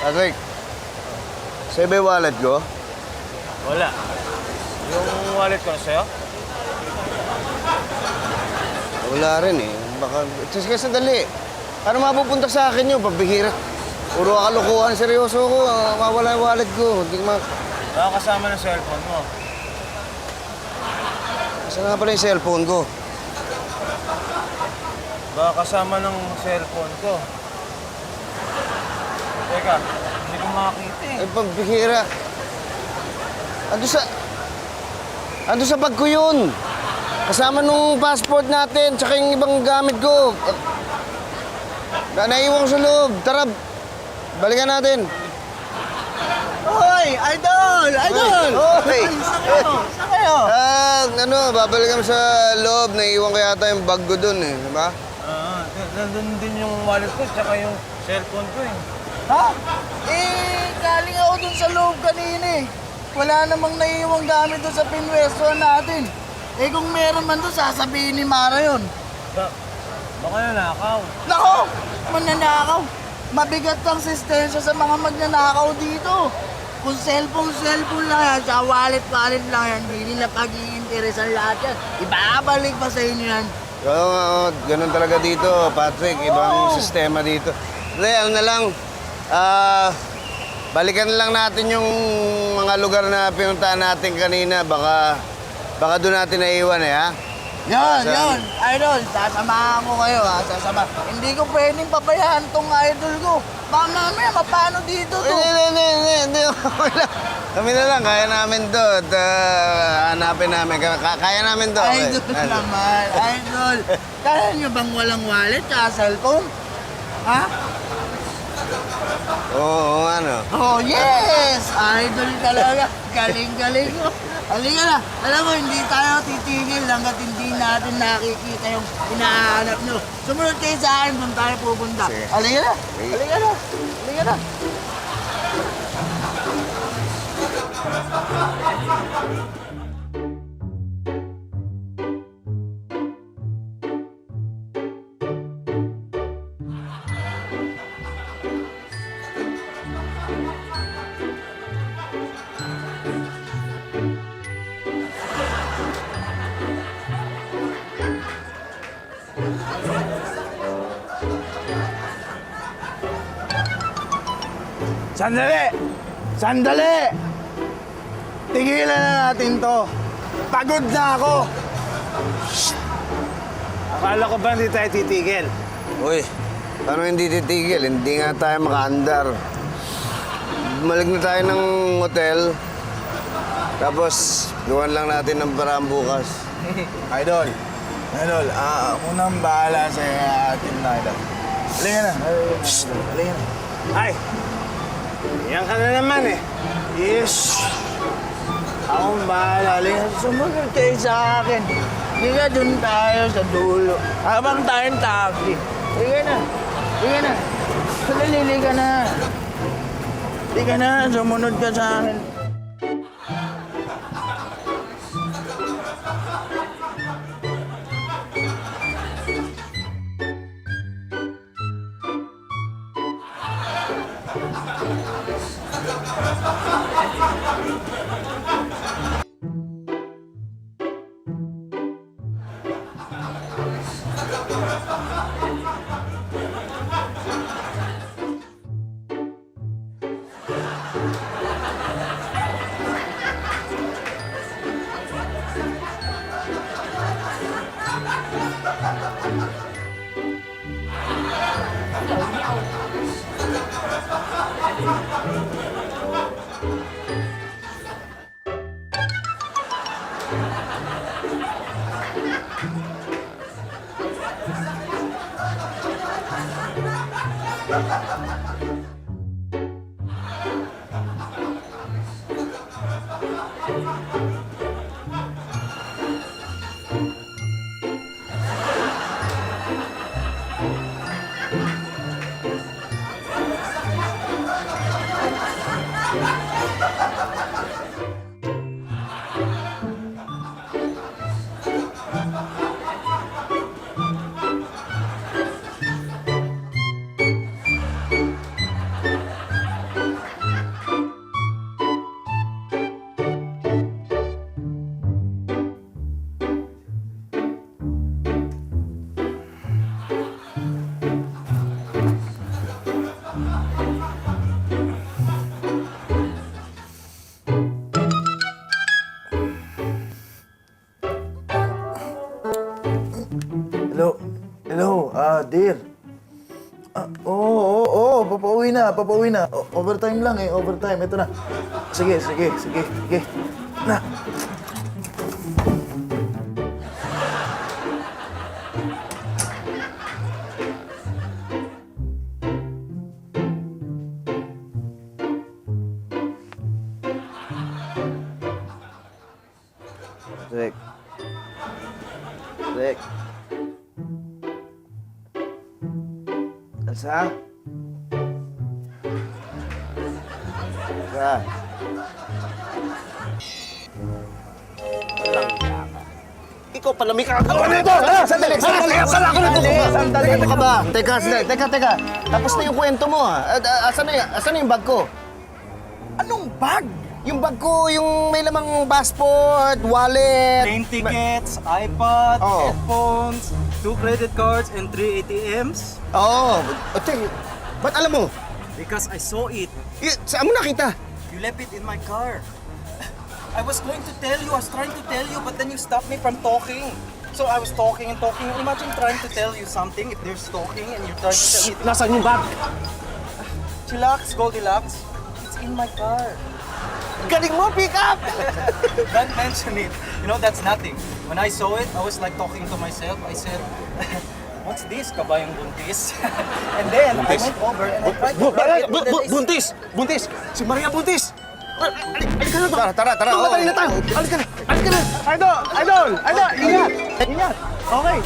Patrick, sa'yo ba yung wallet ko? Wala. Yung wallet ko sa'yo? Wala rin eh. Baka, sige, sandali. Paano mapupunta sa akin yun? Pabihira. Puro kalokohan. Seryoso ko. Mawala yung wallet ko. Hindi ma... Nakakasama ng cellphone mo. Saan nga pala yung cellphone ko? Baka kasama ng cellphone ko. Teka, hindi ko makakita eh. Ay, pabihira. Ando sa bag ko yun. Kasama nung passport natin, tsaka yung ibang gamit ko. Naiwan ko sa loob. Tara, balikan natin. Hoy! Idol! Idol! Hoy! Saan kayo? Saan kayo? Babalikan sa loob. Naiwan ko yata yung bag ko dun eh. Diba? Nandun din yung wallet ko, tsaka yung cellphone ko eh. Ha? Galing ako dun sa loob kanina eh. Wala namang naiiwang gamit dun sa pinwestuhan natin. Kung meron man dun, sasabihin ni Mara yun. Baka nanakaw. Nako! Mananakaw! Mabigat ang sistensya sa mga magnanakaw dito. Kung cellphone lang yan, sa wallet lang yan, hindi nila pag-iinteresan lahat yan. Ibabalik pa sa inyo yan. Oo, ganun talaga dito, Patrick. Ibang sistema dito. Hindi, ano na lang. Balikan na lang natin yung mga lugar na pinuntahan natin kanina. Baka doon natin naiwan eh, ha? Yan. Idol, sasamahan ko kayo ha, Hindi ko pwedeng pabayaan tong idol ko. Baka mamaya, mapano dito to? Hindi. Kami na lang, kaya namin to. At hanapin namin. Kaya namin to. Idol naman, idol. Kaya nyo bang walang wallet at cellphone? Ha? Oo, ano? Oh, yes! Idol talaga. Galing-galing mo. Halika na. Alam mo, hindi tayo titigil hanggat hindi natin nakikita yung hinahanap nyo. Sumunod kayo sa akin kung tayo pupunta. Sige. Halika na. Sige. Halika na. Halika na. Sandali! Tigilan na natin to. Pagod na ako. Akala ko ba hindi tayo titigil? Uy, paano hindi titigil? Hindi nga tayo makaandar. Bumalik na tayo ng hotel. Tapos, gawan lang natin ng paraan bukas. Idol, ako nang bahala sa atin na idol. Halika na. Halika na. Ay! Yan ka na naman eh. Yes. Akong bahala. Halika, sumunod kayo sa akin. Halika, dun tayo sa dulo. Habang tayong taxi. Halika na. Halika na. Halika na, sumunod ka sa akin. Brother. Oo, papauwi na. Overtime lang eh, overtime. Ito na. Sige. Na. Rick. Rick. Elsa? Elsa? Ikaw pala may kagawa na ito! Sandali! Saan ako natutuwa? Sandali! Ano ka ba? Teka. Tapos na yung kwento mo ha. Asan na yung bag ko? Anong bag? Yung bag ko, yung may lamang passport, wallet. Plane tickets, iPod, Oh. headphones, 2 credit cards, and 3 ATMs. Oo. Ba't alam mo? Because I saw it. Saan mo nakita? You left it in my car. I was going to tell you, I was trying to tell you, but then you stopped me from talking. So I was talking. Imagine trying to tell you something if there's talking and you're trying to tell me. Nasaan yung bag? Chillax, Goldilocks. It's in my car. Galing mo, pick up! Don't mention it. You know, that's nothing. When I saw it, I was like talking to myself. I said, what's this, kabayang buntis? And then I went over and I tried to grab it. but then I- Buntis! Si Maria Buntis! Alika na ba? Tara! Tumatay na tayo! Alika na! Idol! Ingat! Okay.